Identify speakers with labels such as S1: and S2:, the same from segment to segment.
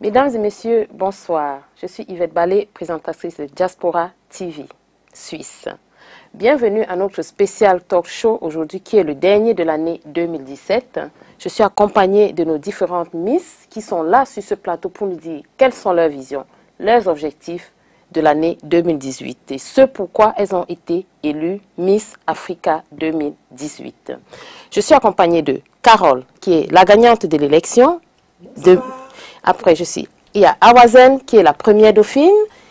S1: Mesdames et messieurs, bonsoir. Je suis Yvette Ballet, présentatrice de Diaspora TV Suisse. Bienvenue à notre spécial talk show aujourd'hui qui est le dernier de l'année 2017. Je suis accompagnée de nos différentes Miss qui sont là sur ce plateau pour nous dire quelles sont leurs visions, leurs objectifs de l'année 2018 et ce pourquoi elles ont été élues Miss Africa 2018. Je suis accompagnée de Carole qui est la gagnante de l'élection. Après, il y a Awazen qui est la première dauphine,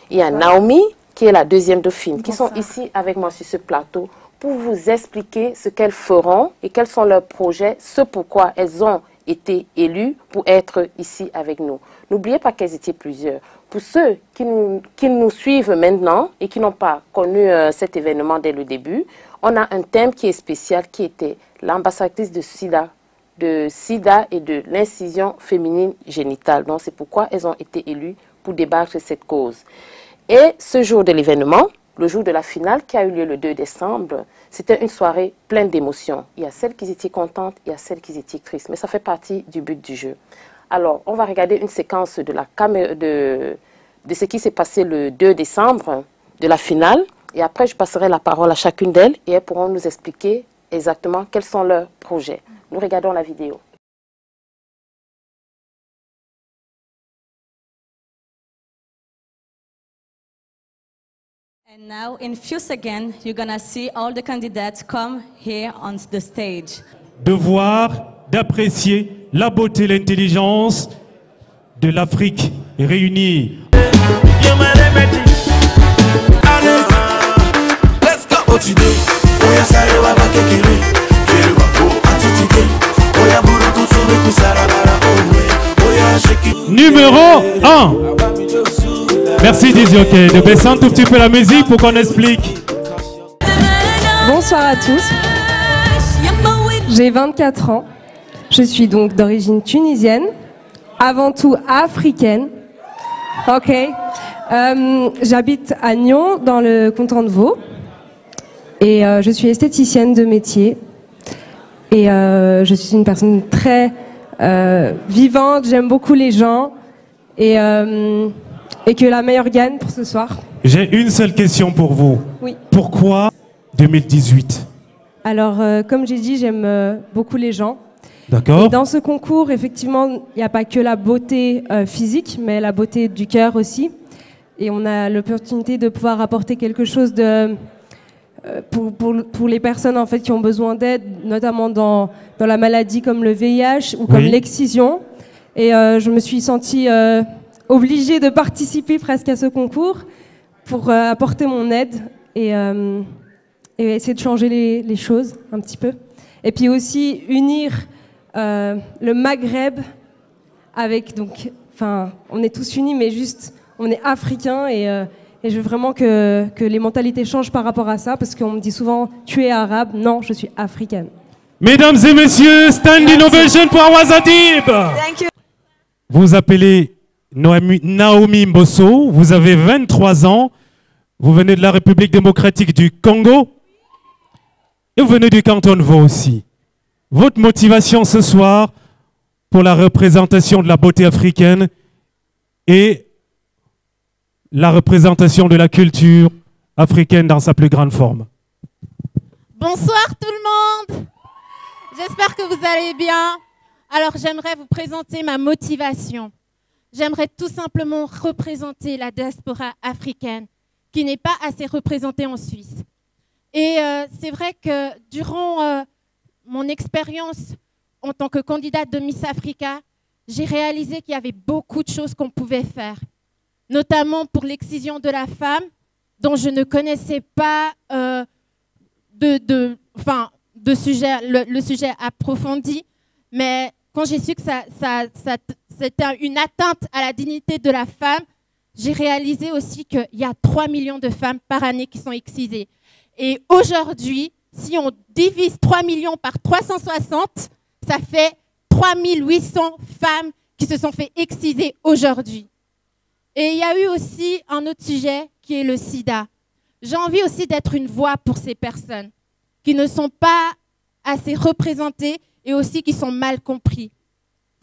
S1: il y a Naomi qui est la deuxième dauphine, qui sont ici avec moi sur ce plateau pour vous expliquer ce qu'elles feront et quels sont leurs projets, ce pourquoi elles ont été élues pour être ici avec nous. N'oubliez pas qu'elles étaient plusieurs. Pour ceux qui nous suivent maintenant et qui n'ont pas connu cet événement dès le début, on a un thème qui est spécial qui était l'ambassadrice de SIDA et de l'incision féminine génitale. Donc c'est pourquoi elles ont été élues pour débattre de cette cause. Et ce jour de l'événement, le jour de la finale qui a eu lieu le 2 décembre, c'était une soirée pleine d'émotions. Il y a celles qui étaient contentes, il y a celles qui étaient tristes, mais ça fait partie du but du jeu. Alors, on va regarder une séquence de ce qui s'est passé le 2 décembre, de la finale, et après je passerai la parole à chacune d'elles et elles pourront nous expliquer exactement quels sont leurs projets. Nous regardons la vidéo.
S2: And now, in few seconds, you're gonna see all the candidates come here on the stage.
S3: De voir, d'apprécier la beauté et l'intelligence de l'Afrique réunie. Numéro 1. Merci Dizzy, ok. De baisser un tout petit peu la musique pour qu'on explique.
S4: Bonsoir à tous. J'ai 24 ans. Je suis donc d'origine tunisienne, avant tout africaine. Ok. J'habite à Nyon, dans le canton de Vaud. Et je suis esthéticienne de métier. Et je suis une personne très vivante. J'aime beaucoup les gens. Et que la meilleure gagne pour ce soir.
S3: J'ai une seule question pour vous.
S4: Oui.
S3: Pourquoi 2018?
S4: Alors, comme j'ai dit, j'aime beaucoup les gens.
S3: D'accord.
S4: Et dans ce concours, effectivement, il n'y a pas que la beauté physique, mais la beauté du cœur aussi. Et on a l'opportunité de pouvoir apporter quelque chose de, pour les personnes en fait, qui ont besoin d'aide, notamment dans la maladie comme le VIH ou comme l'excision. Et je me suis sentie obligée de participer presque à ce concours pour apporter mon aide et essayer de changer les choses un petit peu. Et puis aussi unir le Maghreb avec, donc, enfin, on est tous unis, mais juste, on est africains et je veux vraiment que les mentalités changent par rapport à ça, parce qu'on me dit souvent, tu es arabe. Non, je suis africaine.
S3: Mesdames et messieurs, Stand Ovation pour Awazen Adib.
S2: Thank you.
S3: Vous appelez Naomi Mbosso, vous avez 23 ans, vous venez de la République démocratique du Congo et vous venez du canton de Vaud aussi. Votre motivation ce soir pour la représentation de la beauté africaine et la représentation de la culture africaine dans sa plus grande forme.
S5: Bonsoir tout le monde. J'espère que vous allez bien. Alors j'aimerais vous présenter ma motivation. J'aimerais tout simplement représenter la diaspora africaine qui n'est pas assez représentée en Suisse. Et c'est vrai que durant mon expérience en tant que candidate de Miss Africa, j'ai réalisé qu'il y avait beaucoup de choses qu'on pouvait faire, notamment pour l'excision de la femme, dont je ne connaissais pas le sujet approfondi, mais quand j'ai su que c'était une atteinte à la dignité de la femme, j'ai réalisé aussi qu'il y a 3 millions de femmes par année qui sont excisées. Et aujourd'hui, si on divise 3 millions par 360, ça fait 3800 femmes qui se sont fait exciser aujourd'hui. Et il y a eu aussi un autre sujet qui est le sida. J'ai envie aussi d'être une voix pour ces personnes qui ne sont pas assez représentées et aussi qui sont mal compris.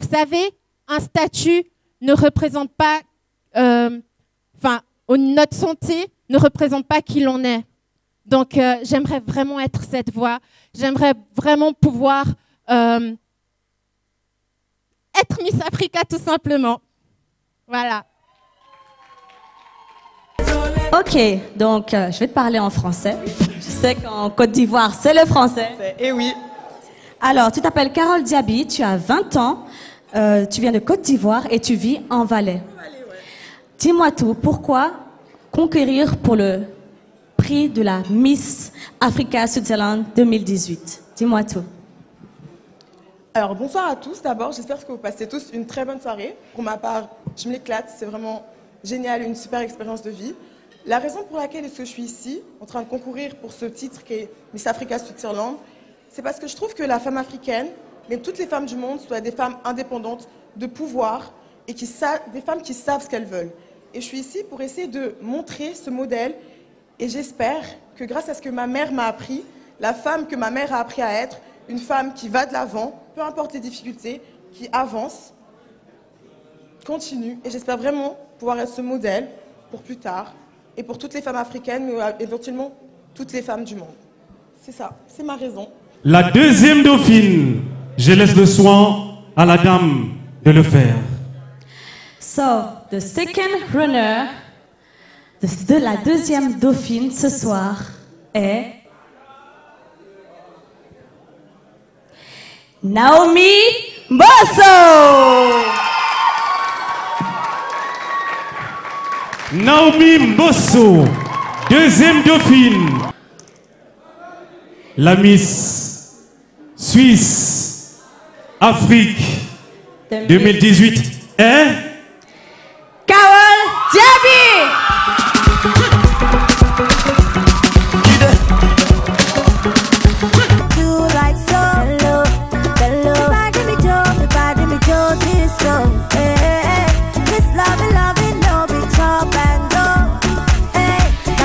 S5: Vous savez, un statut ne représente pas, notre santé ne représente pas qui l'on est. Donc, j'aimerais vraiment être cette voix. J'aimerais vraiment pouvoir être Miss Africa, tout simplement. Voilà.
S2: Ok, donc je vais te parler en français. Je sais qu'en Côte d'Ivoire, c'est le français.
S6: Eh oui.
S2: Alors, tu t'appelles Carole Diaby, tu as 20 ans, tu viens de Côte d'Ivoire et tu vis en Valais. Dis-moi tout, pourquoi conquérir pour le prix de la Miss Africa Switzerland 2018? Dis-moi tout.
S6: Alors, bonsoir à tous d'abord. J'espère que vous passez tous une très bonne soirée. Pour ma part, je m'éclate. C'est vraiment génial, une super expérience de vie. La raison pour laquelle est-ce que je suis ici, en train de concourir pour ce titre qui est Miss Africa Switzerland, c'est parce que je trouve que la femme africaine, mais toutes les femmes du monde, soient des femmes indépendantes, de pouvoir, et des femmes qui savent ce qu'elles veulent. Et je suis ici pour essayer de montrer ce modèle, et j'espère que grâce à ce que ma mère m'a appris, la femme que ma mère a appris à être, une femme qui va de l'avant, peu importe les difficultés, qui avance, continue, et j'espère vraiment pouvoir être ce modèle pour plus tard, et pour toutes les femmes africaines, mais éventuellement toutes les femmes du monde. C'est ça, c'est ma raison.
S3: La deuxième dauphine, je laisse le soin à la dame de le faire.
S2: So, the second runner de la deuxième dauphine ce soir est Naomi Mbosso.
S3: Naomi Mbosso, deuxième dauphine. La Miss Suisse Afrique 2018 est
S2: Carole Diaby.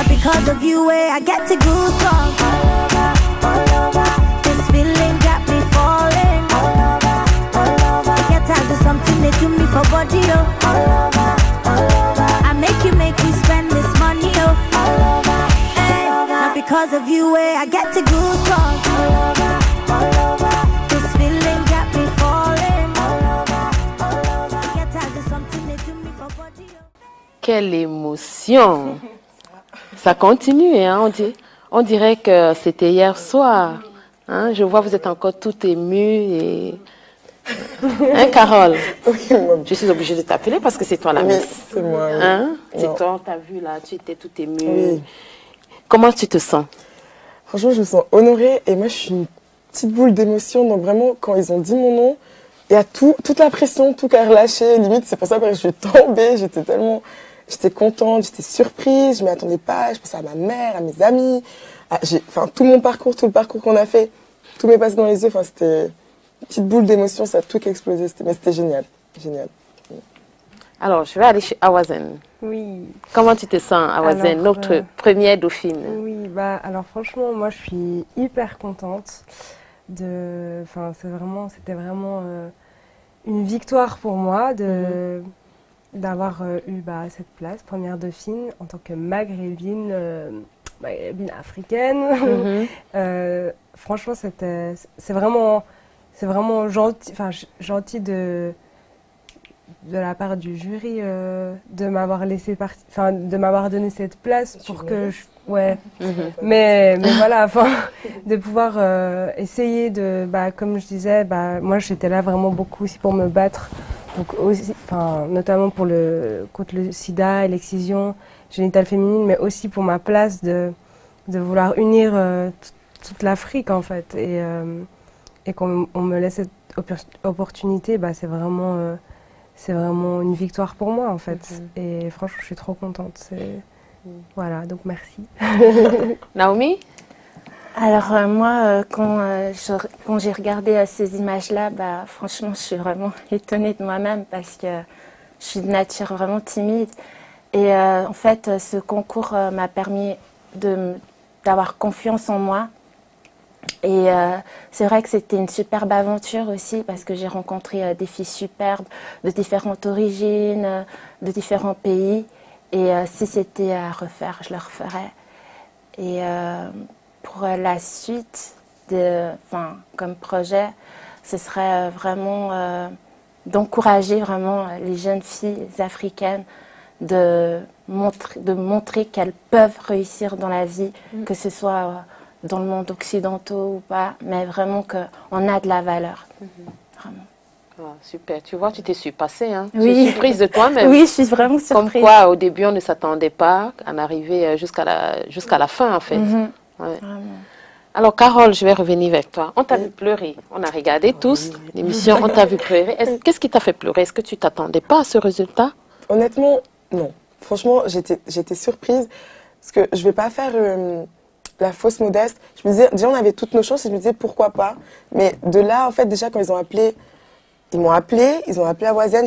S7: Because of you, I get to goosebumps all over. This feeling got me falling all over. I get tired of something they do me for body, oh. All over. I make me spend this money, oh. All over. Hey, not because of you, I get to goosebumps all over. This feeling got me falling all over. I get tired of something they do me for body, oh.
S1: Quelle émotion! Ça continue, hein, on dirait que c'était hier soir. Hein, je vois vous êtes encore tout ému. Et... Hein, Carole?
S6: Oui,
S1: je suis obligée de t'appeler parce que c'est toi la Miss.
S6: C'est moi. Oui.
S1: Hein? C'est toi, t'as vu là, tu étais tout ému.
S6: Oui.
S1: Comment tu te sens?
S6: Franchement, je me sens honorée et moi, je suis une petite boule d'émotion. Donc vraiment, quand ils ont dit mon nom, il y a toute la pression, tout qui a relâché. Limite, c'est pour ça que je suis tombée. J'étais contente, j'étais surprise, je ne m'y attendais pas, je pensais à ma mère, à mes amis, tout mon parcours, tout le parcours qu'on a fait, tout m'est passé dans les yeux, c'était une petite boule d'émotion, ça a tout explosé, mais c'était génial, génial.
S1: Alors, je vais aller chez Awazen.
S4: Oui.
S1: Comment tu te sens, Awazen, notre première dauphine?
S4: Oui, alors franchement, moi je suis hyper contente. C'était vraiment une victoire pour moi d'avoir eu cette place, première dauphine, en tant que maghrébine, africaine. Franchement, c'est vraiment gentil de la part du jury de m'avoir de m'avoir donné cette place pour que mais voilà, de pouvoir essayer de, comme je disais, moi j'étais là vraiment beaucoup aussi pour me battre. Donc aussi, notamment contre le sida et l'excision génitale féminine, mais aussi pour ma place de vouloir unir toute l'Afrique en fait. Et qu'on me laisse cette opportunité, c'est vraiment une victoire pour moi en fait. Et franchement, je suis trop contente. Voilà, donc merci.
S1: Naomi?
S8: Alors moi, quand j'ai regardé ces images-là, franchement, je suis vraiment étonnée de moi-même parce que je suis de nature vraiment timide. Et en fait, ce concours m'a permis d'avoir confiance en moi Et c'est vrai que c'était une superbe aventure aussi parce que j'ai rencontré des filles superbes de différentes origines, de différents pays. Et si c'était à refaire, je le referais. Et pour la suite, comme projet, ce serait vraiment d'encourager vraiment les jeunes filles africaines de montrer qu'elles peuvent réussir dans la vie, que ce soit dans le monde occidental ou pas, mais vraiment qu'on a de la valeur. Vraiment.
S1: Oh, super. Tu vois, tu t'es surpassée. Hein?
S8: Oui.
S1: Tu es surprise de toi-même.
S8: Oui, je suis vraiment surprise.
S1: Comme quoi, au début, on ne s'attendait pas à en arriver jusqu'à la fin, en fait. Ouais. Alors, Carole, je vais revenir vers toi. On t'a vu pleurer. On a regardé tous l'émission, on t'a vu pleurer. Qu'est-ce qui t'a fait pleurer? Est-ce que tu t'attendais pas à ce résultat?
S6: Honnêtement, non. Franchement, j'étais surprise parce que je ne vais pas faire la fausse modeste. Je me disais, déjà, on avait toutes nos chances et je me disais, pourquoi pas. Mais de là, en fait, déjà, quand ils m'ont appelé à Voisienne.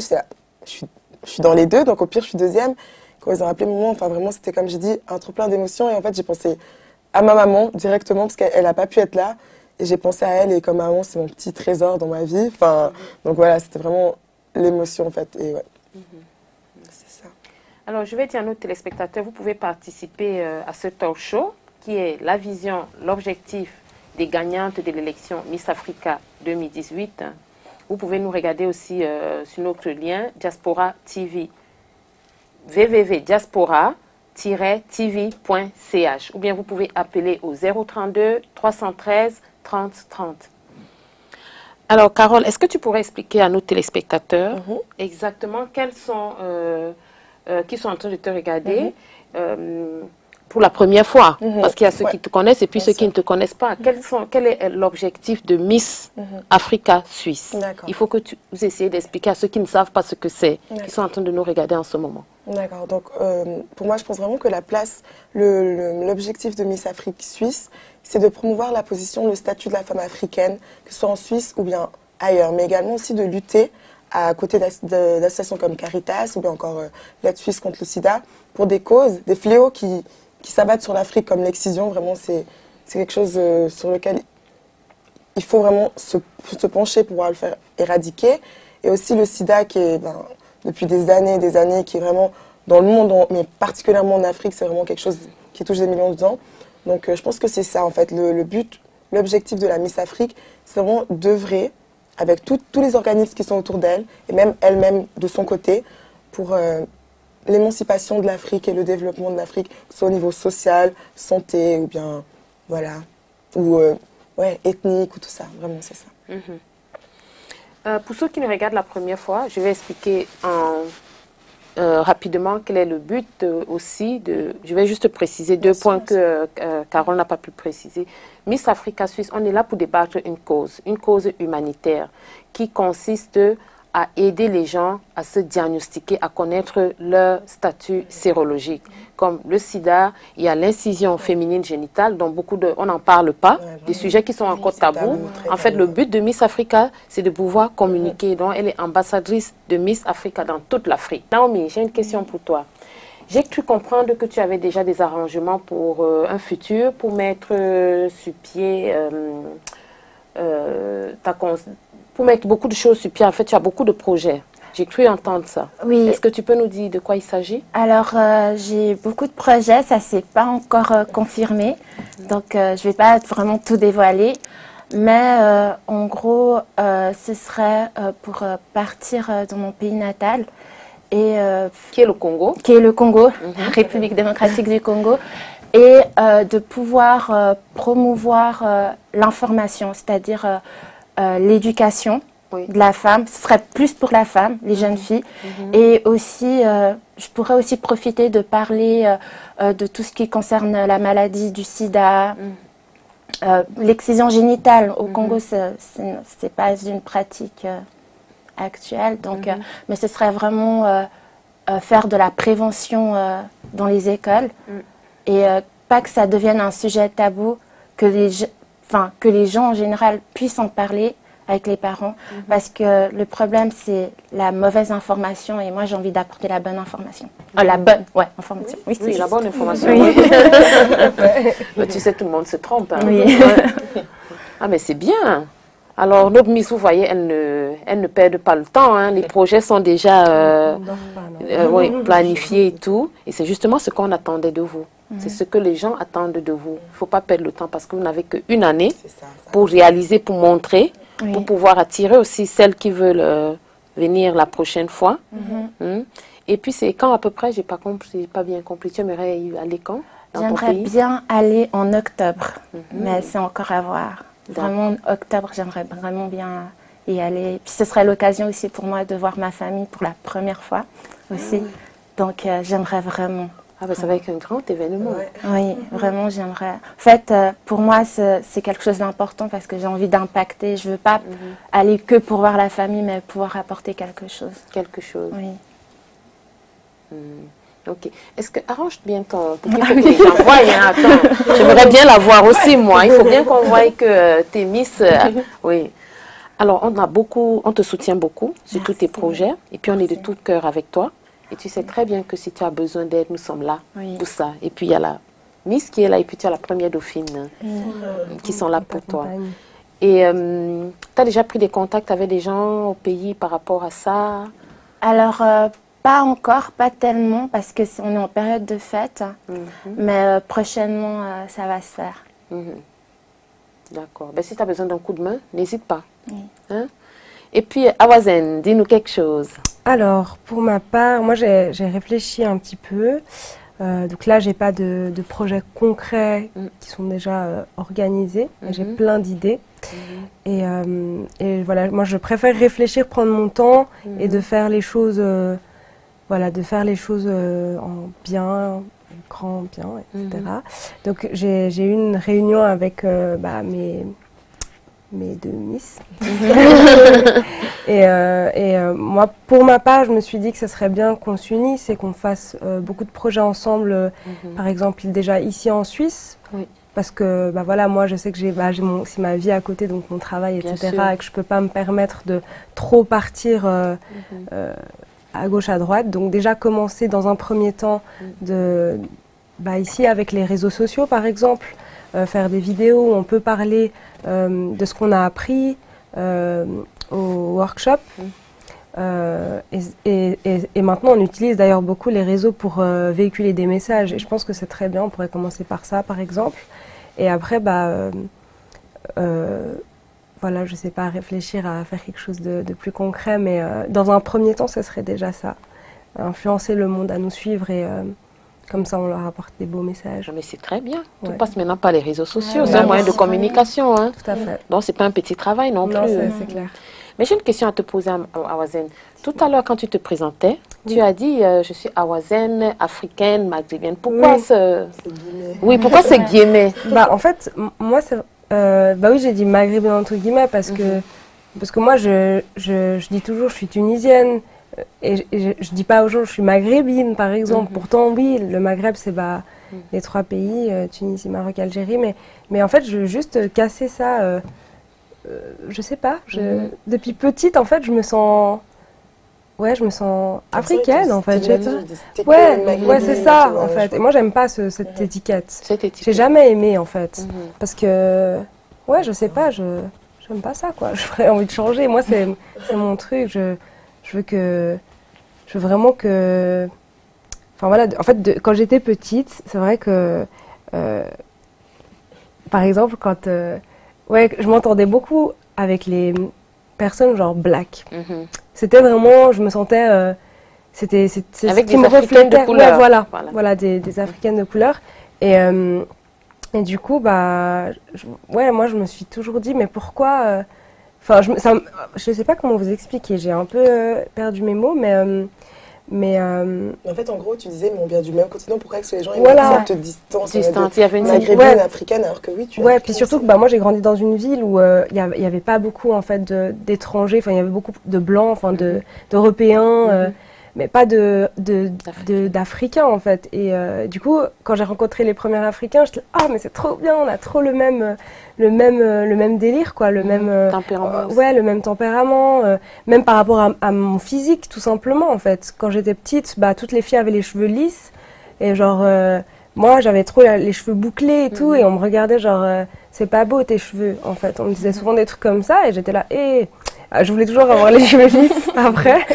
S6: Je suis dans les deux, donc au pire, je suis deuxième. Quand ils ont appelé maman, enfin, vraiment, c'était comme j'ai dit, un trop plein d'émotions. Et en fait, j'ai pensé à ma maman directement parce qu'elle n'a pas pu être là. Et j'ai pensé à elle et comme maman, c'est mon petit trésor dans ma vie. Enfin, donc voilà, c'était vraiment l'émotion, en fait. Et ouais. C'est ça.
S1: Alors, je vais dire à nos téléspectateurs, vous pouvez participer à ce talk show qui est la vision, l'objectif des gagnantes de l'élection Miss Africa 2018. Vous pouvez nous regarder aussi sur notre lien Diaspora TV, www.diaspora-tv.ch ou bien vous pouvez appeler au 032 313 30 30. Alors, Carole, est-ce que tu pourrais expliquer à nos téléspectateurs exactement quels sont, qui sont en train de te regarder pour la première fois, parce qu'il y a ceux qui te connaissent et puis ceux qui ne te connaissent pas. Quel est l'objectif de Miss Africa Suisse? Il faut que vous essayiez d'expliquer à ceux qui ne savent pas ce que c'est, qui sont en train de nous regarder en ce moment.
S6: D'accord. Donc, pour moi, je pense vraiment que la place, l'objectif de Miss Afrique Suisse, c'est de promouvoir la position, le statut de la femme africaine, que ce soit en Suisse ou bien ailleurs, mais également aussi de lutter à côté d'associations comme Caritas ou bien encore l'Aide Suisse contre le sida, pour des causes, des fléaux qui s'abattent sur l'Afrique comme l'excision. Vraiment, c'est quelque chose sur lequel il faut vraiment se pencher pour pouvoir le faire éradiquer. Et aussi le sida qui est, depuis des années, qui est vraiment dans le monde, mais particulièrement en Afrique, c'est vraiment quelque chose qui touche des millions de gens. Donc je pense que c'est ça, en fait, le but, l'objectif de la Miss Afrique, c'est vraiment d'œuvrer avec tous les organismes qui sont autour d'elle, et même elle-même de son côté, pour l'émancipation de l'Afrique et le développement de l'Afrique, que ce soit au niveau social, santé, ou bien, voilà, ou ethnique, ou tout ça. Vraiment, c'est ça.
S1: Pour ceux qui nous regardent la première fois, je vais expliquer rapidement quel est le but aussi. Je vais juste préciser deux points que Carole n'a pas pu préciser. Miss Africa Suisse, on est là pour débattre une cause humanitaire qui consiste à aider les gens à se diagnostiquer, à connaître leur statut sérologique. Comme le sida, il y a l'incision féminine génitale, dont on n'en parle pas, des sujets qui sont encore tabous. En fait, le but de Miss Africa, c'est de pouvoir communiquer. Donc, elle est ambassadrice de Miss Africa dans toute l'Afrique. Naomi, j'ai une question pour toi. J'ai cru comprendre que tu avais déjà des arrangements pour un futur, pour mettre sur pied pour mettre beaucoup de choses sur pied. En fait, tu as beaucoup de projets. J'ai cru entendre ça.
S8: Oui.
S1: Est-ce que tu peux nous dire de quoi il s'agit?
S8: Alors, j'ai beaucoup de projets. Ça ne s'est pas encore confirmé. Donc, je ne vais pas vraiment tout dévoiler. Mais en gros, ce serait pour partir dans mon pays natal.
S1: Qui est le Congo?
S8: Qui est le Congo, République démocratique du Congo. Et de pouvoir promouvoir l'information, c'est-à-dire l'éducation de la femme. Ce serait plus pour la femme, les jeunes filles. Et aussi, je pourrais aussi profiter de parler de tout ce qui concerne la maladie du sida, l'excision génitale. Au Congo, c'est pas une pratique actuelle. Donc, mais ce serait vraiment faire de la prévention dans les écoles. Et pas que ça devienne un sujet tabou, que les gens en général puissent en parler avec les parents, parce que le problème c'est la mauvaise information et moi j'ai envie d'apporter la bonne information. La bonne information.
S1: Oui, la bonne information.
S8: Oui.
S1: Mais tu sais, tout le monde se trompe. Hein.
S8: Oui.
S1: Ah, mais c'est bien. Alors, notre Miss, vous voyez, elle ne perd pas le temps. Hein. Les projets sont déjà oui, planifiés et tout. Et c'est justement ce qu'on attendait de vous. C'est ce que les gens attendent de vous. Il ne faut pas perdre le temps parce que vous n'avez qu'une année pour réaliser, pour montrer, pour pouvoir attirer aussi celles qui veulent venir la prochaine fois. Et puis, c'est quand à peu près, j'ai pas bien compris. Tu aimerais y aller quand?
S8: J'aimerais bien aller en octobre, mais c'est encore à voir. Vraiment, en octobre, j'aimerais vraiment bien y aller. Et puis, ce serait l'occasion aussi pour moi de voir ma famille pour la première fois aussi. Donc, j'aimerais vraiment.
S1: Ah, ben, ça va être un grand événement.
S8: Oui, vraiment, j'aimerais. En fait, pour moi, c'est quelque chose d'important parce que j'ai envie d'impacter. Je ne veux pas aller que pour voir la famille, mais pouvoir apporter quelque chose.
S1: Quelque chose.
S8: Oui.
S1: Ok. Est-ce que arrange bien ton... Pour qu'il faut que les gens voient, hein, attends. J'aimerais bien la voir aussi, moi. Il faut bien qu'on voie que tes Miss... oui. Alors, on te soutient beaucoup sur tous tes projets. Et puis, on est de tout cœur avec toi. Et tu sais très bien que si tu as besoin d'aide, nous sommes là pour ça. Et puis, il y a la Miss qui est là et puis tu as la première dauphine qui sont là pour toi. Et tu as déjà pris des contacts avec des gens au pays par rapport à ça?
S8: Alors, pas encore, pas tellement, parce qu'on est en période de fête. Mais prochainement, ça va se faire.
S1: D'accord. Ben, si tu as besoin d'un coup de main, n'hésite pas. Hein? Et puis, Awazen, dis-nous quelque chose.
S9: Alors, pour ma part, moi j'ai réfléchi un petit peu. Donc là, j'ai pas de projets concrets qui sont déjà organisés. J'ai plein d'idées. Et voilà, moi je préfère réfléchir, prendre mon temps et de faire les choses, voilà, de faire les choses en bien, grand bien, etc. Donc j'ai eu une réunion avec mes deux Miss. et moi, pour ma part, je me suis dit que ce serait bien qu'on s'unisse et qu'on fasse beaucoup de projets ensemble, par exemple déjà ici en Suisse. Parce que voilà, moi je sais que c'est ma vie à côté, donc mon travail, etc. Et que je ne peux pas me permettre de trop partir à gauche, à droite. Donc déjà commencer dans un premier temps ici avec les réseaux sociaux par exemple. Faire des vidéos où on peut parler de ce qu'on a appris au workshop. Et maintenant, on utilise d'ailleurs beaucoup les réseaux pour véhiculer des messages. Et je pense que c'est très bien. On pourrait commencer par ça, par exemple. Et après, voilà, je ne sais pas, réfléchir à faire quelque chose de plus concret. Mais dans un premier temps, ce serait déjà ça. Influencer le monde à nous suivre et... comme ça, on leur apporte des beaux messages.
S1: Mais c'est très bien. Tout passe maintenant par les réseaux sociaux. C'est un moyen de communication. Hein.
S9: Tout à fait.
S1: Donc, ce n'est pas un petit travail non plus.
S9: Non, c'est clair.
S1: Mais j'ai une question à te poser, Awazen. Tout à l'heure, quand tu te présentais, tu as dit je suis Awazen, africaine, maghrébienne. Pourquoi pourquoi c'est guillemets?
S9: En fait, moi, oui, j'ai dit maghrébine entre guillemets parce que moi, je dis toujours je suis tunisienne. Et je dis pas aux gens je suis maghrébine par exemple. Pourtant oui, le Maghreb c'est les trois pays, Tunisie, Maroc, Algérie, mais en fait je veux juste casser ça. Je sais pas, depuis petite en fait je me sens africaine en fait. Ouais, c'est ça en fait. Et moi j'aime pas cette étiquette. J'ai jamais aimé en fait, parce que je sais pas, j'aime pas ça quoi. J'aurais envie de changer. Moi c'est mon truc. Je veux vraiment que... Enfin voilà, en fait, quand j'étais petite, c'est vrai que... par exemple, quand... je m'entendais beaucoup avec les personnes genre black. C'était vraiment... Je me sentais... c'était
S1: avec
S9: ce qui me reflétait. Voilà, des Africaines de couleur. Et du coup, moi je me suis toujours dit, mais pourquoi... Enfin, je ne sais pas comment vous expliquer, j'ai un peu perdu mes mots, mais
S10: en fait, en gros, tu disais, mais on vient du même continent, pourquoi est-ce que les gens acceptent cette distance
S1: il y avait une
S10: maghrébine, africaine, alors que oui, tu es
S9: puis surtout que moi, j'ai grandi dans une ville où il n'y avait pas beaucoup, en fait, d'étrangers, enfin, il y avait beaucoup de blancs, enfin, d'Européens, mais pas d'Africains, en fait. Et du coup, quand j'ai rencontré les premiers Africains, je me suis dit, mais c'est trop bien, on a trop le même délire, quoi, le même
S1: tempérament.
S9: Le même tempérament, même par rapport à mon physique, tout simplement, en fait. Quand j'étais petite, toutes les filles avaient les cheveux lisses, et genre, moi, j'avais trop les cheveux bouclés et tout, et on me regardait genre, c'est pas beau tes cheveux, en fait. On me disait souvent des trucs comme ça, et j'étais là, je voulais toujours avoir les cheveux lisses après.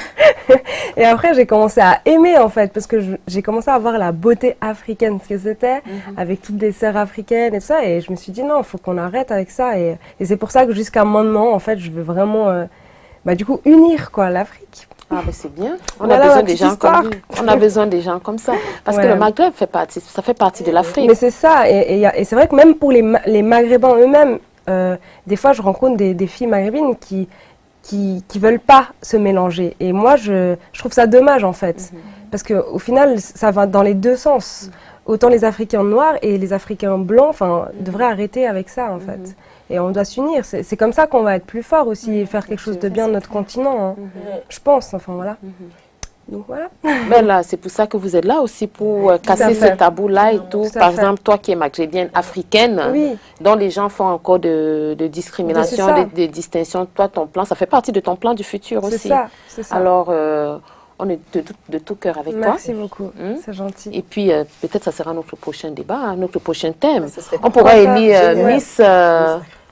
S9: Et après, j'ai commencé à aimer, en fait, parce que j'ai commencé à voir la beauté africaine, ce que c'était, avec toutes les sœurs africaines et tout ça. Et je me suis dit, non, il faut qu'on arrête avec ça. Et c'est pour ça que jusqu'à maintenant, en fait, je veux vraiment, du coup, unir, quoi, l'Afrique.
S1: Ah, ben c'est bien. On a besoin des gens comme lui. On a besoin des gens comme ça. Parce que le Maghreb ça fait partie de l'Afrique.
S9: Mais c'est ça. Et c'est vrai que même pour les Maghrébins eux-mêmes, des fois, je rencontre des filles maghrébines qui veulent pas se mélanger. Et moi, je trouve ça dommage, en fait. Parce qu'au final, ça va dans les deux sens. Autant les Africains noirs et les Africains blancs devraient arrêter avec ça, en fait. Et on doit s'unir. C'est comme ça qu'on va être plus fort aussi et faire quelque chose de bien de notre continent. Hein. Je pense, enfin voilà. Donc voilà.
S1: Ben là, c'est pour ça que vous êtes là aussi, pour casser ce tabou-là et tout. Par exemple, toi qui es maghrébine africaine, dont les gens font encore de discrimination, de distinction, toi, ton plan, ça fait partie de ton plan du futur aussi.
S9: C'est ça.
S1: Alors, on est de tout cœur avec toi.
S9: Merci beaucoup, c'est gentil.
S1: Et puis, peut-être ça sera notre prochain débat, notre prochain thème. On pourra élire Miss...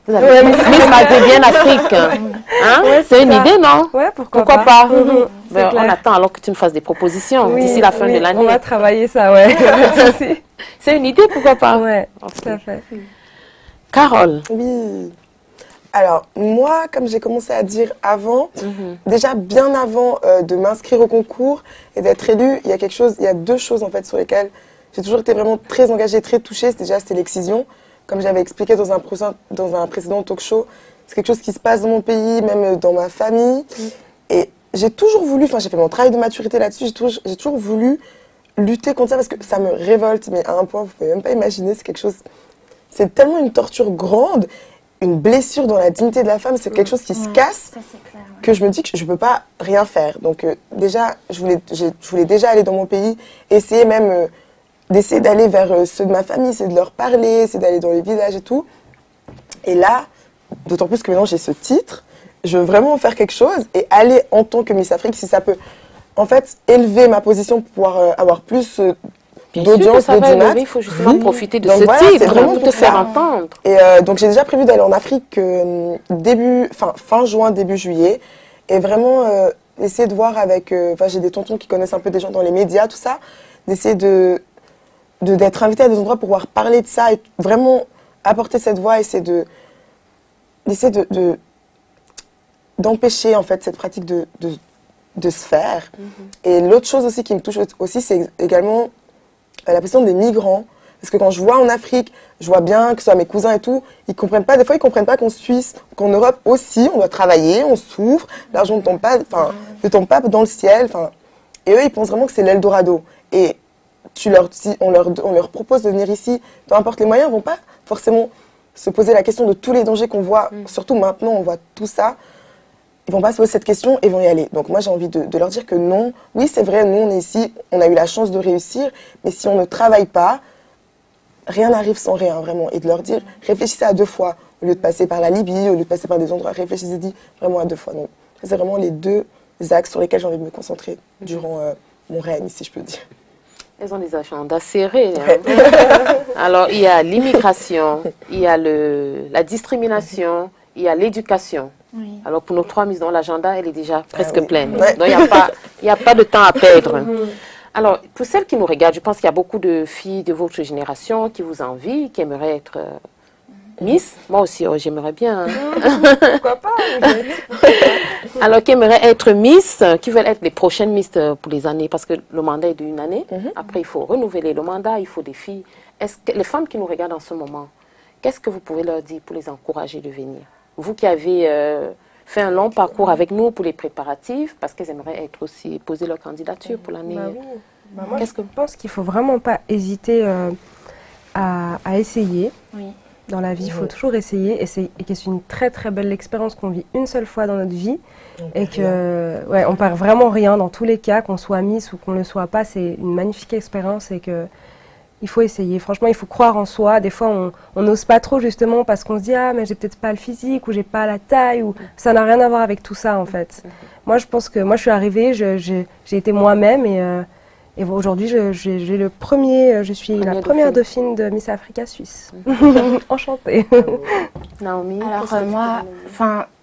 S1: Miss Maghrébine Afrique. Hein? C'est une idée, non?
S9: Ouais, pourquoi
S1: pas? On attend alors que tu me fasses des propositions d'ici la fin de l'année.
S9: On va travailler ça, ouais.
S1: C'est une idée, pourquoi pas?
S9: Ouais, tout à fait.
S1: Carole.
S10: Oui. Alors, moi, comme j'ai commencé à dire avant, déjà bien avant de m'inscrire au concours et d'être élue, il y a deux choses en fait sur lesquelles j'ai toujours été vraiment très engagée, très touchée. C'était l'excision. Comme j'avais expliqué dans un précédent talk show, c'est quelque chose qui se passe dans mon pays, même dans ma famille. Et j'ai toujours voulu, j'ai fait mon travail de maturité là-dessus, j'ai toujours voulu lutter contre ça parce que ça me révolte, mais à un point, vous pouvez même pas imaginer, c'est tellement une torture grande, une blessure dans la dignité de la femme, c'est quelque chose qui se casse, que je me dis que je peux pas rien faire. Donc déjà, je voulais déjà aller dans mon pays, essayer même... d'essayer d'aller vers ceux de ma famille, c'est de leur parler, c'est d'aller dans les villages et tout. Et là, d'autant plus que maintenant j'ai ce titre, je veux vraiment faire quelque chose et aller en tant que Miss Afrique, si ça peut, en fait, élever ma position pour pouvoir avoir plus d'audience, d'audimat.
S1: Il faut justement profiter de ce titre, vraiment pour te faire entendre.
S10: Et donc j'ai déjà prévu d'aller en Afrique fin juin, début juillet, et vraiment essayer de voir avec, j'ai des tontons qui connaissent un peu des gens dans les médias, tout ça, d'essayer d'être invité à des endroits pour pouvoir parler de ça et vraiment apporter cette voix, essayer d'empêcher en fait cette pratique de se faire. Et l'autre chose aussi qui me touche aussi, c'est également la question des migrants. Parce que quand je vois en Afrique, je vois bien que ce soit mes cousins et tout, des fois ils comprennent pas qu'en Suisse, qu'en Europe aussi, on doit travailler, on souffre, l'argent ne tombe pas dans le ciel. Et eux, ils pensent vraiment que c'est l'Eldorado. Et on leur propose de venir ici, peu importe les moyens, ils ne vont pas forcément se poser la question de tous les dangers qu'on voit, surtout maintenant, on voit tout ça. Ils ne vont pas se poser cette question et vont y aller. Donc moi, j'ai envie de leur dire que non, oui, c'est vrai, nous, on est ici, on a eu la chance de réussir, mais si on ne travaille pas, rien n'arrive sans rien, vraiment. Et de leur dire, réfléchissez à 2 fois, au lieu de passer par la Libye, au lieu de passer par des endroits, réfléchissez vraiment à 2 fois. Donc, c'est vraiment les 2 axes sur lesquels j'ai envie de me concentrer durant mon règne, si je peux dire.
S1: Elles ont des agendas serrés. Alors, il y a l'immigration, il y a la discrimination, il y a l'éducation. Alors, pour nos 3 mises dans l'agenda, elle est déjà presque pleine. Donc, il n'y a pas de temps à perdre. Alors, pour celles qui nous regardent, je pense qu'il y a beaucoup de filles de votre génération qui vous envient, qui aimeraient être Miss. Moi aussi, j'aimerais bien.
S9: Pourquoi pas?
S1: Alors, qui aimeraient être Miss, qui veulent être les prochaines Miss pour les années, parce que le mandat est d'une année. Après, il faut renouveler le mandat, il faut des filles. Est-ce que les femmes qui nous regardent en ce moment, qu'est-ce que vous pouvez leur dire pour les encourager de venir? Vous qui avez fait un long parcours avec nous pour les préparatifs, parce qu'elles aimeraient être aussi poser leur candidature pour l'année.
S9: Moi, je pense qu'il ne faut vraiment pas hésiter à essayer. Dans la vie, il faut toujours essayer, et que c'est une très très belle expérience qu'on vit une seule fois dans notre vie, et que on perd vraiment rien dans tous les cas, qu'on soit Miss ou qu'on ne le soit pas, c'est une magnifique expérience, et que il faut essayer. Franchement, il faut croire en soi. Des fois, on n'ose pas trop justement parce qu'on se dit mais j'ai peut-être pas le physique, ou j'ai pas la taille, ou ça n'a rien à voir avec tout ça en fait. Moi, je pense que je suis arrivée, j'ai été moi-même, Et aujourd'hui, je suis la première dauphine de Miss Africa Suisse. Enchantée.
S1: Naomi,
S8: Alors moi,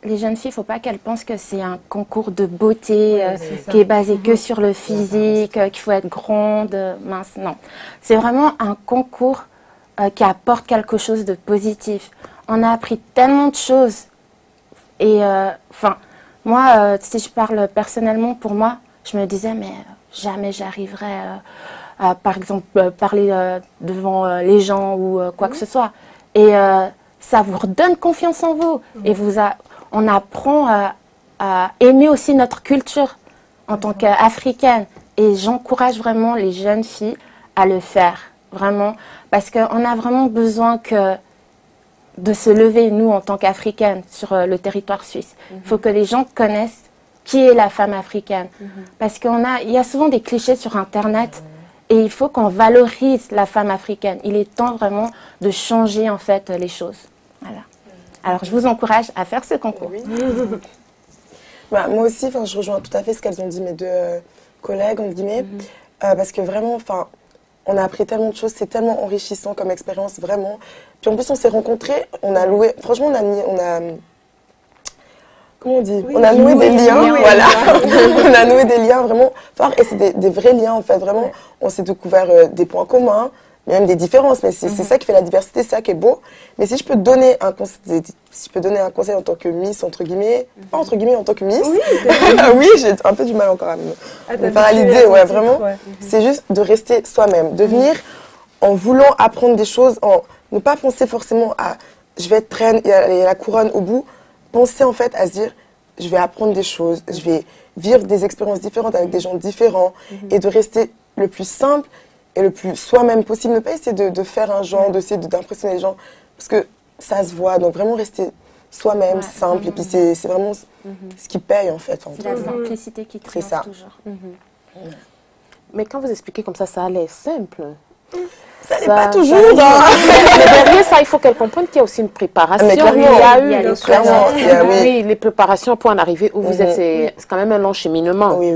S8: les jeunes filles, il ne faut pas qu'elles pensent que c'est un concours de beauté qui est basé que sur le physique, qu'il faut être grande, mince. Non, c'est vraiment un concours qui apporte quelque chose de positif. On a appris tellement de choses. Et moi, si je parle personnellement, pour moi, je me disais, mais jamais j'arriverai à, par exemple, parler devant les gens ou quoi que ce soit. Et ça vous redonne confiance en vous. Et on apprend à aimer aussi notre culture en tant qu'Africaine. Et j'encourage vraiment les jeunes filles à le faire, vraiment. Parce qu'on a vraiment besoin de se lever, nous, en tant qu'Africaines, sur le territoire suisse. Il faut que les gens connaissent qui est la femme africaine. Parce il y a souvent des clichés sur Internet et il faut qu'on valorise la femme africaine. Il est temps vraiment de changer, en fait, les choses. Voilà. Alors, je vous encourage à faire ce concours. Oui.
S10: Moi aussi, je rejoins tout à fait ce qu'elles ont dit, mes deux collègues, entre guillemets. Parce que vraiment, on a appris tellement de choses, c'est tellement enrichissant comme expérience, vraiment. Puis en plus, on s'est rencontrés, on a loué, franchement, comment on dit, on a noué des liens, voilà. On a noué des liens vraiment forts et c'est des vrais liens, en fait, vraiment. On s'est découvert des points communs, même des différences, mais c'est ça qui fait la diversité, c'est ça qui est beau. Mais si je peux donner un conseil, en tant que Miss, entre guillemets, pas entre guillemets, en tant que Miss, oui, j'ai un peu du mal encore à me faire à l'idée, vraiment, c'est juste de rester soi-même, de venir en voulant apprendre des choses, ne pas penser forcément à je vais être reine, il y a la couronne au bout, penser en fait à se dire je vais apprendre des choses, je vais vivre des expériences différentes avec des gens différents et de rester le plus simple et le plus soi-même possible, ne pas essayer de faire un genre, d'essayer d'impressionner les gens, parce que ça se voit, donc vraiment rester soi-même, simple, et puis c'est vraiment ce qui paye en fait.
S8: C'est la simplicité qui triomphe toujours.
S1: Mais quand vous expliquez comme ça a l'air simple.
S10: Ça n'est pas toujours.
S1: Mais derrière ça, il faut qu'elle comprenne qu'il y a aussi une préparation.
S10: Mais clairement,
S1: oui, les préparations pour en arriver où vous êtes, c'est quand même un long cheminement.
S10: Oui,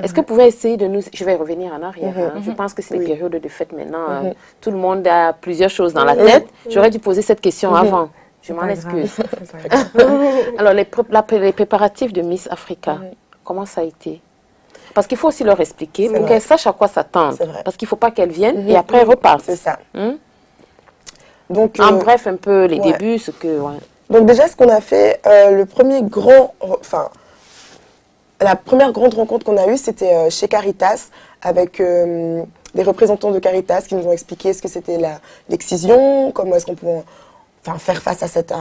S1: est-ce que vous pouvez essayer de nous... Je vais revenir en arrière. Je pense que c'est les périodes de fête maintenant. Tout le monde a plusieurs choses dans la tête. J'aurais dû poser cette question avant. Je m'en excuse. Alors, les préparatifs de Miss Africa, comment ça a été? Parce qu'il faut aussi leur expliquer pour qu'elles sachent à quoi s'attendre. Parce qu'il ne faut pas qu'elles viennent et après elles repartent.
S10: C'est ça. Donc,
S1: en bref, un peu les débuts, ce que...
S10: Donc déjà, ce qu'on a fait, la première grande rencontre qu'on a eue, c'était chez Caritas, avec des représentants de Caritas qui nous ont expliqué ce que c'était l'excision, comment est-ce qu'on pouvait faire face à cette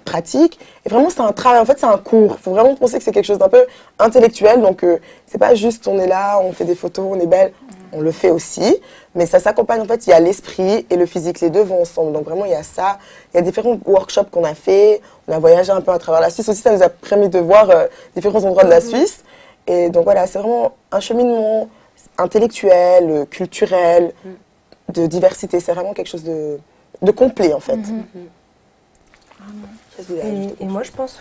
S10: pratique. Et vraiment, c'est un travail, en fait, c'est un cours. Il faut vraiment penser que c'est quelque chose d'un peu intellectuel. Donc, c'est pas juste on est là, on fait des photos, on est belle. On le fait aussi. Mais ça s'accompagne, en fait, il y a l'esprit et le physique. Les deux vont ensemble. Donc, vraiment, il y a ça. Il y a différents workshops qu'on a fait. On a voyagé un peu à travers la Suisse. Aussi, ça nous a permis de voir différents endroits de la Suisse. Et donc, voilà, c'est vraiment un cheminement intellectuel, culturel, de diversité. C'est vraiment quelque chose de complet, en fait.
S9: Et moi, je pense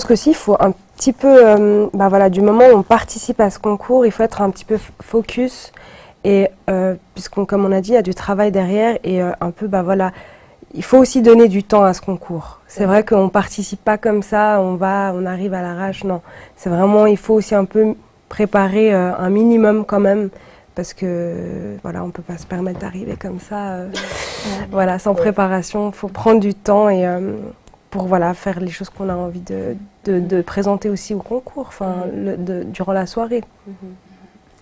S9: qu'aussi, il faut un petit peu, du moment où on participe à ce concours, il faut être un petit peu focus. Et comme on a dit, il y a du travail derrière et il faut aussi donner du temps à ce concours. C'est vrai qu'on ne participe pas comme ça, on arrive à l'arrache, non. C'est vraiment, il faut aussi un peu préparer un minimum quand même. Parce que, on ne peut pas se permettre d'arriver comme ça, sans préparation. Il faut prendre du temps et pour faire les choses qu'on a envie de présenter aussi au concours, durant la soirée.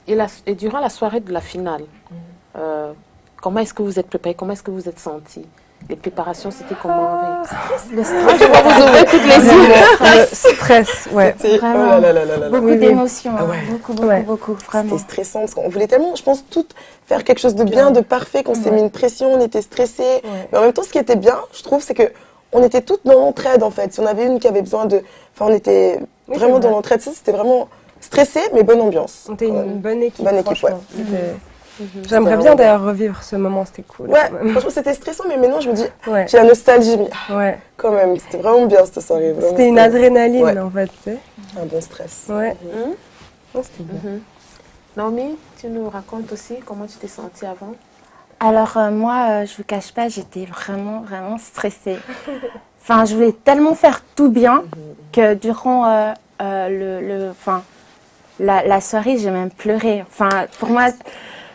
S1: Et durant la soirée de la finale, comment est-ce que vous êtes préparés? Comment est-ce que vous êtes sentis? Les préparations, c'était comment?
S8: Le stress.
S1: Je vois vous ouvrez toutes les yeux.
S9: Le stress,
S8: Vraiment. Beaucoup d'émotions, beaucoup, vraiment.
S10: C'était stressant parce qu'on voulait tellement, je pense, toutes faire quelque chose de bien, de parfait, qu'on s'est mis une pression, on était stressés. Mais en même temps, ce qui était bien, je trouve, c'est que on était toutes dans l'entraide, en fait. Si on avait une qui avait besoin de... on était vraiment dans l'entraide. C'était vraiment stressé, mais bonne ambiance.
S9: On était une bonne équipe,
S10: franchement.
S9: J'aimerais bien d'ailleurs revivre ce moment, c'était cool.
S10: Franchement c'était stressant, mais maintenant je me dis, j'ai la nostalgie, mais quand même, c'était vraiment bien cette soirée.
S9: C'était une adrénaline en fait.
S10: Un bon stress.
S9: C'était bien.
S1: Naomi, tu nous racontes aussi comment tu t'es sentie avant?
S8: Alors moi, je vous cache pas, j'étais vraiment, vraiment stressée. Enfin, je voulais tellement faire tout bien que durant la soirée, j'ai même pleuré. Enfin, pour moi,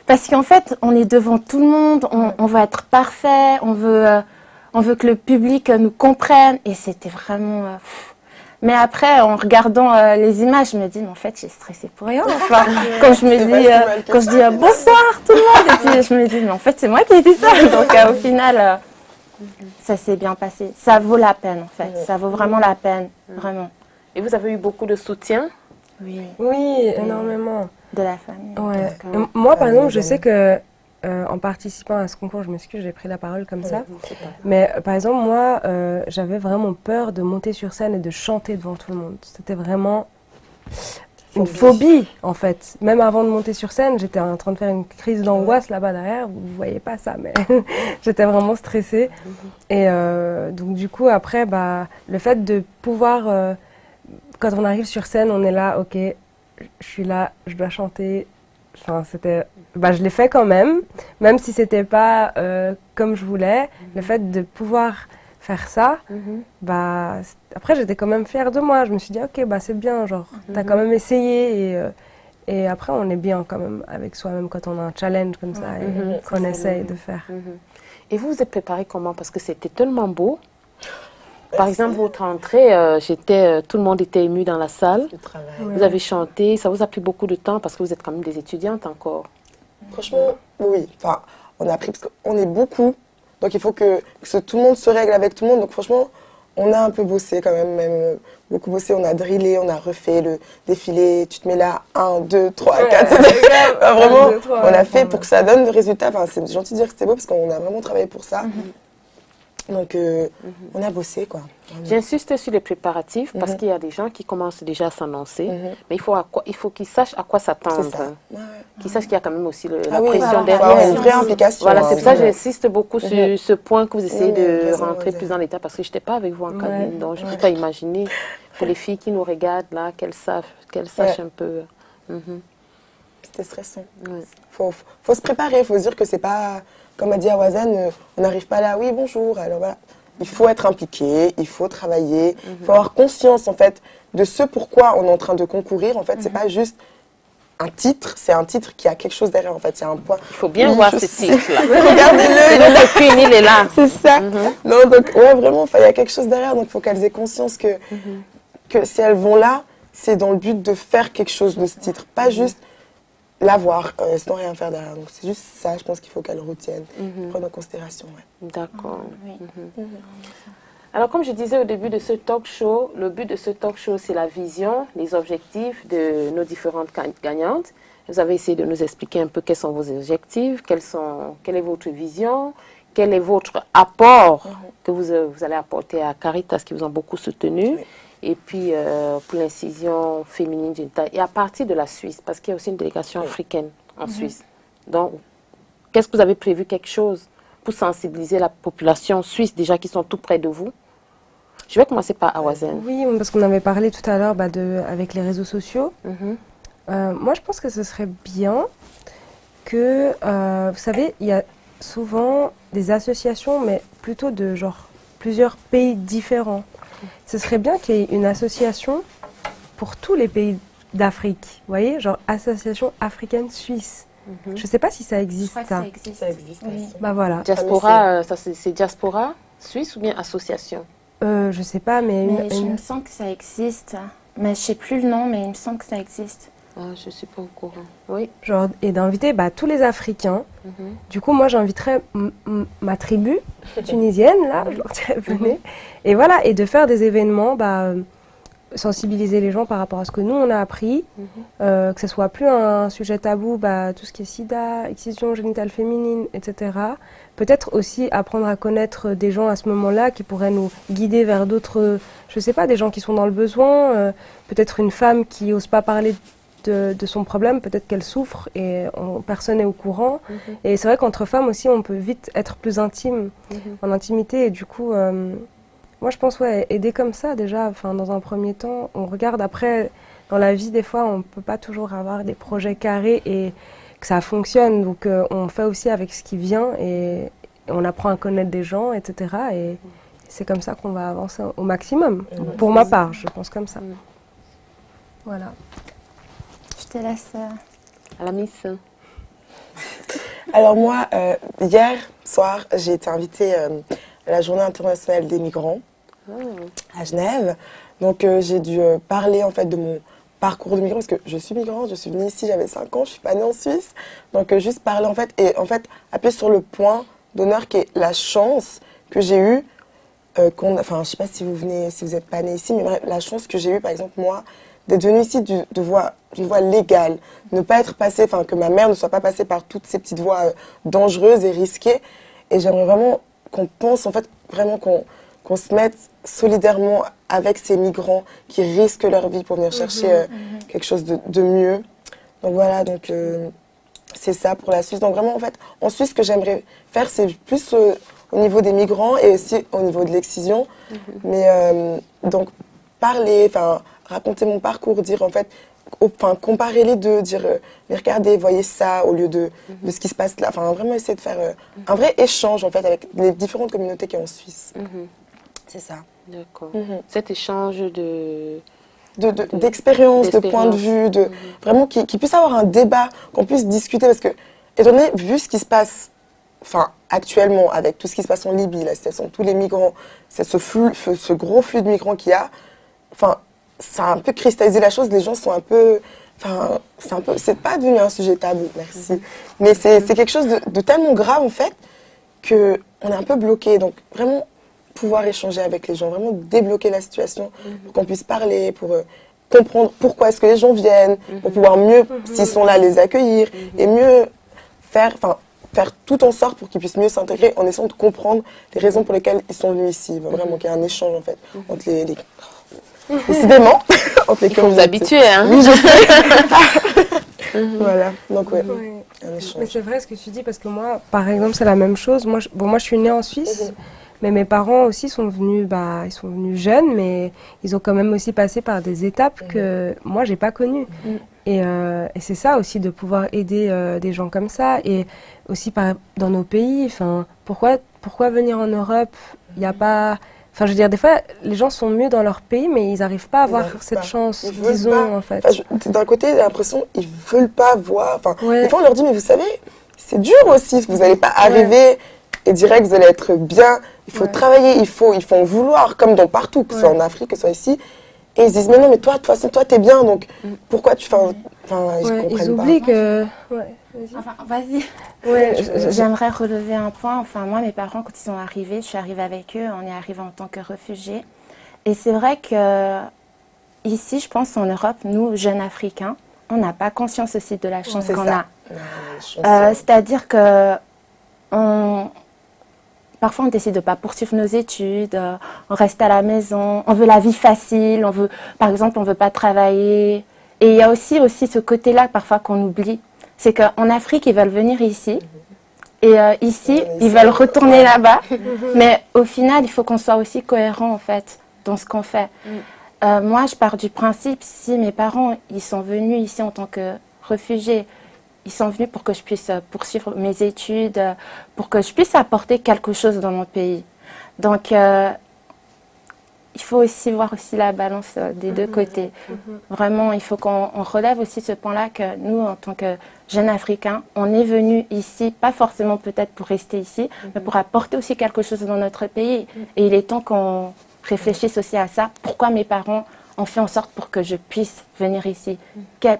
S8: parce qu'en fait, on est devant tout le monde, on veut être parfait, on veut que le public nous comprenne, et c'était vraiment... Mais après, en regardant les images, je me dis, mais en fait, j'ai stressé pour rien. Enfin, quand je dis bonsoir tout le monde, et puis je me dis, mais en fait, c'est moi qui ai dit ça. Donc au final, ça s'est bien passé. Ça vaut la peine, en fait. Ça vaut vraiment la peine, vraiment.
S1: Et vous avez eu beaucoup de soutien?
S8: Oui.
S9: Oui, énormément.
S8: De la famille.
S9: Ouais. Moi, par exemple, je sais que en participant à ce concours, je m'excuse, j'ai pris la parole comme ça. Mais par exemple, moi, j'avais vraiment peur de monter sur scène et de chanter devant tout le monde. C'était vraiment une phobie, en fait. Même avant de monter sur scène, j'étais en train de faire une crise d'angoisse là-bas derrière. Vous ne voyez pas ça, mais j'étais vraiment stressée. Et donc, du coup, après, le fait de pouvoir, quand on arrive sur scène, on est là, ok, je suis là, je dois chanter. Enfin, je l'ai fait quand même si c'était pas comme je voulais. Le fait de pouvoir faire ça, après j'étais quand même fière de moi. Je me suis dit, ok, c'est bien, genre, t'as quand même essayé. Et après, on est bien quand même avec soi-même quand on a un challenge comme ça et qu'on essaye de faire.
S1: Et vous vous êtes préparé comment? Parce que c'était tellement beau. Par exemple, votre entrée, tout le monde était ému dans la salle. Vous avez chanté, ça vous a pris beaucoup de temps parce que vous êtes quand même des étudiantes encore.
S10: Franchement, oui. Enfin, on a appris parce qu'on est beaucoup, donc il faut que tout le monde se règle avec tout le monde. Donc franchement, on a un peu bossé quand même beaucoup bossé. On a drillé, on a refait le défilé. Tu te mets là, 1, 2, 3, 4. Vraiment, 1, 2, 3, on a fait pour que ça donne le résultat. Enfin, c'est gentil de dire que c'était beau parce qu'on a vraiment travaillé pour ça. Donc, on a bossé, quoi.
S1: J'insiste sur les préparatifs parce qu'il y a des gens qui commencent déjà à s'annoncer. Mais il faut qu'ils sachent à quoi s'attendre. Qu'ils sachent qu'il y a quand même aussi la pression derrière.
S10: Une vraie implication.
S1: Voilà, c'est pour ça que j'insiste beaucoup sur ce point que vous essayez de rentrer plus dans l'état parce que je n'étais pas avec vous en cabine. Donc, je ne peux pas imaginer pour les filles qui nous regardent là, qu'elles sachent un peu.
S10: C'était stressant. Faut se préparer, il faut se dire que c'est pas... Comme a dit Awazen, on n'arrive pas là, oui, bonjour. Alors voilà, il faut être impliqué, il faut travailler, il faut avoir conscience en fait de ce pourquoi on est en train de concourir. En fait, c'est pas juste un titre, c'est un titre qui a quelque chose derrière. En fait, il y a un point.
S1: Il faut bien voir ce titre-là.
S10: Regardez-le,
S1: il est là.
S10: C'est ça. Non, donc ouais, vraiment, il y a quelque chose derrière. Donc, il faut qu'elles aient conscience que si elles vont là, c'est dans le but de faire quelque chose de ce titre, pas juste l'avoir, sans rien faire derrière. Donc c'est juste ça, je pense qu'il faut qu'elle retienne, prendre en considération.
S1: D'accord. Alors comme je disais au début de ce talk show, le but de ce talk show, c'est la vision, les objectifs de nos différentes gagnantes. Vous avez essayé de nous expliquer un peu quels sont vos objectifs, quelle est votre vision, quel est votre apport que vous allez apporter à Caritas, qui vous ont beaucoup soutenu. Et puis pour l'incision féminine génitale. Et à partir de la Suisse, parce qu'il y a aussi une délégation africaine en Suisse. Donc, qu'est-ce que vous avez prévu quelque chose pour sensibiliser la population suisse déjà qui sont tout près de vous? Je vais commencer par Awazen.
S9: Oui, parce qu'on avait parlé tout à l'heure avec les réseaux sociaux. Moi, je pense que ce serait bien que, vous savez, il y a souvent des associations, mais plutôt de genre plusieurs pays différents. Ce serait bien qu'il y ait une association pour tous les pays d'Afrique, vous voyez, genre association africaine suisse. Je ne sais pas si ça existe.
S8: Je crois que ça existe.
S9: Oui. Voilà.
S1: Diaspora, c'est diaspora suisse ou bien association?
S9: Je ne sais pas, mais
S8: je me sens que ça existe. Mais je ne sais plus le nom, mais il me semble que ça existe.
S1: Je ne suis pas au courant. Oui.
S9: Genre, et d'inviter tous les Africains. Du coup, moi, j'inviterais ma tribu tunisienne, là, je leur dirais, venez. Et voilà, et de faire des événements, sensibiliser les gens par rapport à ce que nous, on a appris, que ce soit plus un sujet tabou, tout ce qui est sida, excision génitale féminine, etc. Peut-être aussi apprendre à connaître des gens à ce moment-là qui pourraient nous guider vers d'autres, je ne sais pas, des gens qui sont dans le besoin, peut-être une femme qui n'ose pas parler de son problème, peut-être qu'elle souffre et personne n'est au courant. Et c'est vrai qu'entre femmes aussi, on peut vite être plus intime, en intimité. Et du coup, moi je pense, aider comme ça déjà, dans un premier temps. On regarde après dans la vie, des fois, on ne peut pas toujours avoir des projets carrés et que ça fonctionne. Donc, on fait aussi avec ce qui vient et on apprend à connaître des gens, etc. Et c'est comme ça qu'on va avancer au maximum. Pour ma part, je pense comme ça. Voilà.
S8: Je te laisse.
S1: À la Miss.
S10: Alors moi, hier soir, j'ai été invitée à la Journée internationale des migrants à Genève. Donc j'ai dû parler en fait de mon parcours de migrant, parce que je suis migrante, je suis venue ici, j'avais 5 ans, je suis pas née en Suisse. Donc juste parler en fait, et en fait appuyer sur le point d'honneur qui est la chance que j'ai eue, enfin je sais pas si vous êtes pas née ici, mais bref, la chance que j'ai eue par exemple moi, d'être venue ici d'une voie légale, ne pas être passée, enfin que ma mère ne soit pas passée par toutes ces petites voies dangereuses et risquées. Et j'aimerais vraiment qu'on pense, en fait, vraiment qu'on se mette solidairement avec ces migrants qui risquent leur vie pour venir chercher quelque chose de mieux. Donc voilà, donc c'est ça pour la Suisse. Donc vraiment, en fait, en Suisse, ce que j'aimerais faire, c'est plus au niveau des migrants et aussi au niveau de l'excision. Mais donc parler, enfin raconter mon parcours, dire en fait, enfin comparer les deux, dire mais regardez, voyez ça au lieu de ce qui se passe là. Enfin vraiment essayer de faire un vrai échange en fait avec les différentes communautés qui sont en Suisse. C'est ça.
S1: D'accord. Cet échange
S10: d'expérience, de point de vue, vraiment qu'il puisse avoir un débat, qu'on puisse discuter, parce que étant donné, vu ce qui se passe enfin actuellement avec tout ce qui se passe en Libye, la situation de tous les migrants, c'est ce gros flux de migrants qu'il y a, enfin ça a un peu cristallisé la chose, les gens sont un peu, enfin, c'est pas devenu un sujet tabou, merci, mais c'est quelque chose de tellement grave en fait, qu'on est un peu bloqué, donc vraiment pouvoir échanger avec les gens, vraiment débloquer la situation, pour qu'on puisse parler, pour comprendre pourquoi est-ce que les gens viennent, pour pouvoir mieux, s'ils sont là, les accueillir, et mieux faire tout en sorte pour qu'ils puissent mieux s'intégrer en essayant de comprendre les raisons pour lesquelles ils sont venus ici, vraiment qu'il y ait un échange en fait, entre les décidément, entre les
S1: communautés. Vous habituez, hein?
S10: Oui, je sais. Voilà, donc ouais, un échange.
S9: Mais c'est vrai ce que tu dis, parce que moi, par exemple, c'est la même chose. Moi, moi je suis née en Suisse, mais mes parents aussi sont venus, ils sont venus jeunes, mais ils ont quand même aussi passé par des étapes que moi, j'ai pas connues. Et c'est ça aussi, de pouvoir aider des gens comme ça, et aussi dans nos pays. Enfin, pourquoi venir en Europe? Il n'y a pas... Enfin, je veux dire, des fois, les gens sont mieux dans leur pays, mais ils n'arrivent pas à avoir cette chance, disons, en fait.
S10: D'un côté, j'ai l'impression qu'ils ne veulent pas voir. Enfin, des fois, on leur dit, mais vous savez, c'est dur aussi. Vous n'allez pas arriver et direct, vous allez être bien. Il faut travailler, il faut en vouloir, comme dans partout, que ce soit en Afrique, que ce soit ici. Et ils se disent, mais non, mais toi, de toute façon, toi, t'es bien, donc pourquoi tu fais...
S9: ils oublient que...
S8: Enfin, vas-y. J'aimerais relever un point. Enfin, moi, mes parents, quand ils sont arrivés, je suis arrivée avec eux, on est arrivés en tant que réfugiés. Et c'est vrai que ici, je pense, en Europe, nous, jeunes Africains, on n'a pas conscience aussi de la chance qu'on a. C'est-à-dire que parfois, on décide de ne pas poursuivre nos études, on reste à la maison, on veut la vie facile, par exemple, on ne veut pas travailler. Et il y a aussi ce côté-là, parfois, qu'on oublie. C'est qu'en Afrique, ils veulent venir ici. Et ici, ils veulent retourner là-bas. Mais au final, il faut qu'on soit aussi cohérent, en fait, dans ce qu'on fait. Moi, je pars du principe, si mes parents, ils sont venus ici en tant que réfugiés, ils sont venus pour que je puisse poursuivre mes études, pour que je puisse apporter quelque chose dans mon pays. Donc, il faut aussi voir aussi la balance des deux côtés. Vraiment, il faut qu'on relève aussi ce point-là, que nous, en tant que jeunes Africains, on est venus ici, pas forcément peut-être pour rester ici, mais pour apporter aussi quelque chose dans notre pays. Et il est temps qu'on réfléchisse aussi à ça. Pourquoi mes parents ont fait en sorte pour que je puisse venir ici?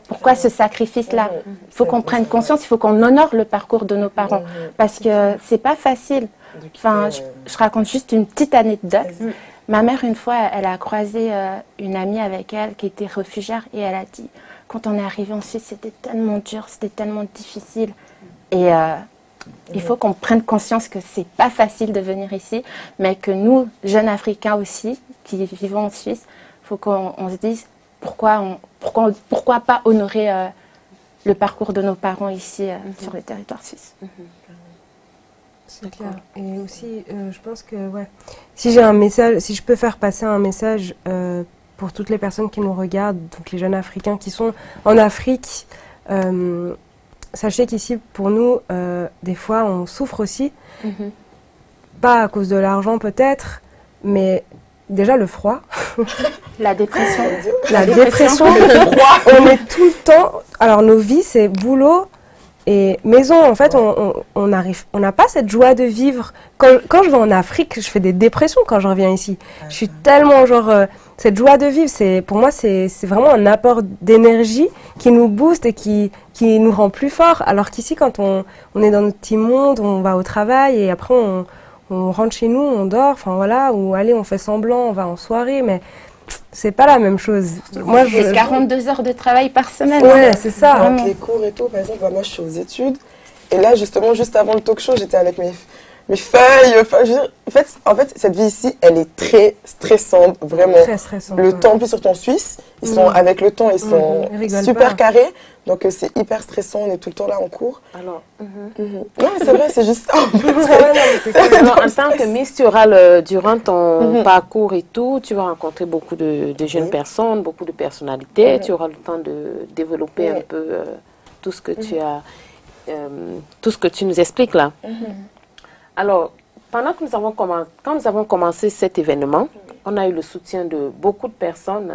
S8: Pourquoi ce sacrifice-là? Il faut qu'on prenne conscience, il faut qu'on honore le parcours de nos parents. Parce que c'est pas facile. Enfin, je raconte juste une petite anecdote. Ma mère, une fois, elle a croisé une amie avec elle qui était réfugiée et elle a dit, quand on est arrivé en Suisse, c'était tellement dur, c'était tellement difficile. Et il faut qu'on prenne conscience que c'est pas facile de venir ici, mais que nous, jeunes Africains aussi, qui vivons en Suisse, il faut qu'on se dise pourquoi pas honorer le parcours de nos parents ici sur le territoire suisse.
S9: C'est clair. Et aussi, je pense que si j'ai un message, si je peux faire passer un message pour toutes les personnes qui nous regardent, donc les jeunes Africains qui sont en Afrique. Sachez qu'ici, pour nous, des fois, on souffre aussi. Pas à cause de l'argent peut-être, mais déjà le froid.
S8: La dépression.
S9: La dépression, le froid. On est tout le temps... Alors nos vies, c'est boulot et maison. En fait, on n'a pas cette joie de vivre. Quand je vais en Afrique, je fais des dépressions quand je reviens ici. Je suis tellement genre... cette joie de vivre, pour moi, c'est vraiment un apport d'énergie qui nous booste et qui nous rend plus forts. Alors qu'ici, quand on est dans notre petit monde, on va au travail et après on rentre chez nous, on dort, enfin voilà, ou allez, on fait semblant, on va en soirée, mais c'est pas la même chose.
S8: Moi, j'ai 42 heures de travail par semaine.
S9: Ouais, c'est ça.
S10: Avec les cours et tout, par exemple, moi, je suis aux études. Et là, justement, juste avant le talk show, j'étais avec mes feuilles. Enfin, en fait, cette vie ici, elle est très stressante, vraiment.
S9: Très stressante.
S10: Le temps, plus surtout en Suisse, ils sont avec le temps, ils sont super carrés. Donc, c'est hyper stressant, on est tout le temps là en cours.
S1: Alors,
S10: non, mais c'est vrai, c'est juste ça.
S1: Alors, en tant que Miss, tu auras durant ton parcours et tout, tu vas rencontrer beaucoup de jeunes personnes, beaucoup de personnalités. Tu auras le temps de développer un peu tout ce que tu as, tout ce que tu nous expliques là. Alors, quand nous avons commencé cet événement, on a eu le soutien de beaucoup de personnes.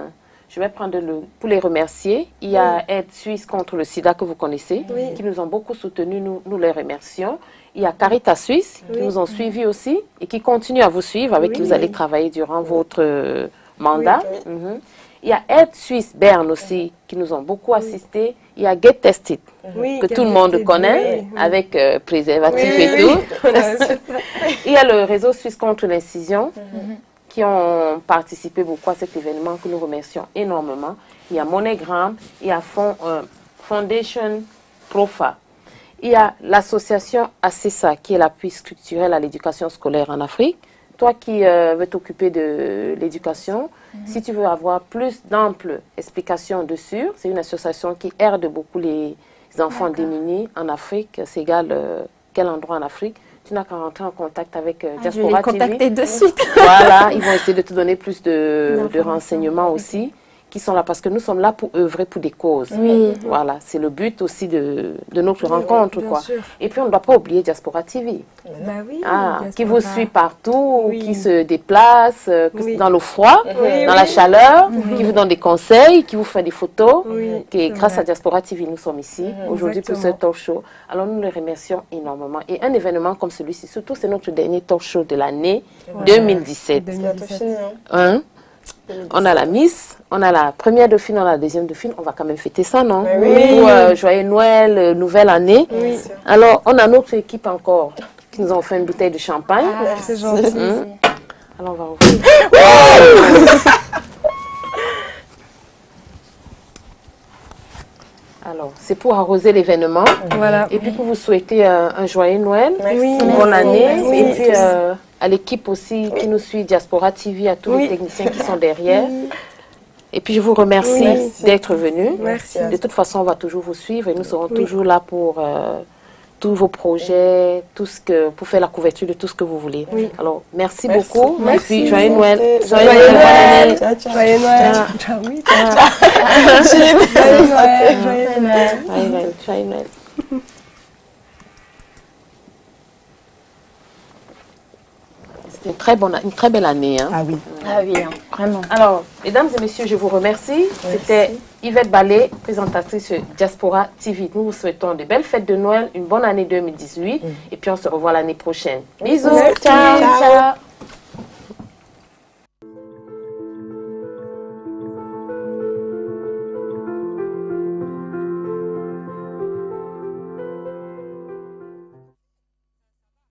S1: Je vais prendre pour les remercier. Il y a Aide Suisse contre le sida que vous connaissez, qui nous ont beaucoup soutenus, nous les remercions. Il y a Caritas Suisse, qui nous ont suivis aussi et qui continuent à vous suivre, avec qui vous allez travailler durant votre mandat. Il y a Aide Suisse Berne aussi, qui nous ont beaucoup assistés. Il y a Get Tested, que tout le monde connaît, avec préservatif et tout. Il y a le réseau Suisse contre l'incision, qui ont participé beaucoup à cet événement, que nous remercions énormément. Il y a MoneyGram, il y a Foundation Profa. Il y a l'association ACESA, qui est l'appui structurel à l'éducation scolaire en Afrique. Toi qui veux t'occuper de l'éducation, si tu veux avoir plus d'amples explications dessus, c'est une association qui aide beaucoup les enfants démunis en Afrique. C'est égal quel endroit en Afrique. Tu n'as qu'à rentrer en contact avec Diaspora TV.
S8: Je vais les contacter de suite.
S1: Voilà, ils vont essayer de te donner plus de renseignements aussi, qui sont là parce que nous sommes là pour œuvrer pour des causes. Voilà, c'est le but aussi de notre rencontre, quoi.
S9: Sûr.
S1: Et puis on ne doit pas oublier Diaspora TV, qui vous suit partout, qui se déplace dans le froid, dans la chaleur, qui vous donne des conseils, qui vous fait des photos. Et grâce à Diaspora TV, nous sommes ici aujourd'hui pour ce talk show. Alors nous les remercions énormément. Et un événement comme celui-ci, surtout c'est notre dernier talk show de l'année 2017. On a la Miss, on a la première dauphine, on a la deuxième dauphine. On va quand même fêter ça, non? Pour Joyeux Noël, Nouvelle Année. Alors, on a notre équipe encore qui nous ont fait une bouteille de champagne.
S9: C'est gentil.
S1: Alors, on va ouvrir. Alors, c'est pour arroser l'événement.
S9: Voilà.
S1: Et puis pour vous souhaiter un joyeux Noël, une bonne année. Et puis à l'équipe aussi qui nous suit, Diaspora TV, à tous les techniciens qui sont derrière. Et puis je vous remercie d'être venus. De toute façon, on va toujours vous suivre et nous serons toujours là pour tous vos projets, pour faire la couverture de tout ce que vous voulez. Alors, merci beaucoup. Et puis, joyeux Noël. Joyeux Noël.
S9: Joyeux Noël.
S1: Joyeux Noël. C'était une très belle année. Hein.
S8: Ah oui, vraiment.
S1: Alors, mesdames et messieurs, je vous remercie. C'était Yvette Ballet, présentatrice sur Diaspora TV. Nous vous souhaitons de belles fêtes de Noël, une bonne année 2018. Et puis, on se revoit l'année prochaine. Bisous. Ciao.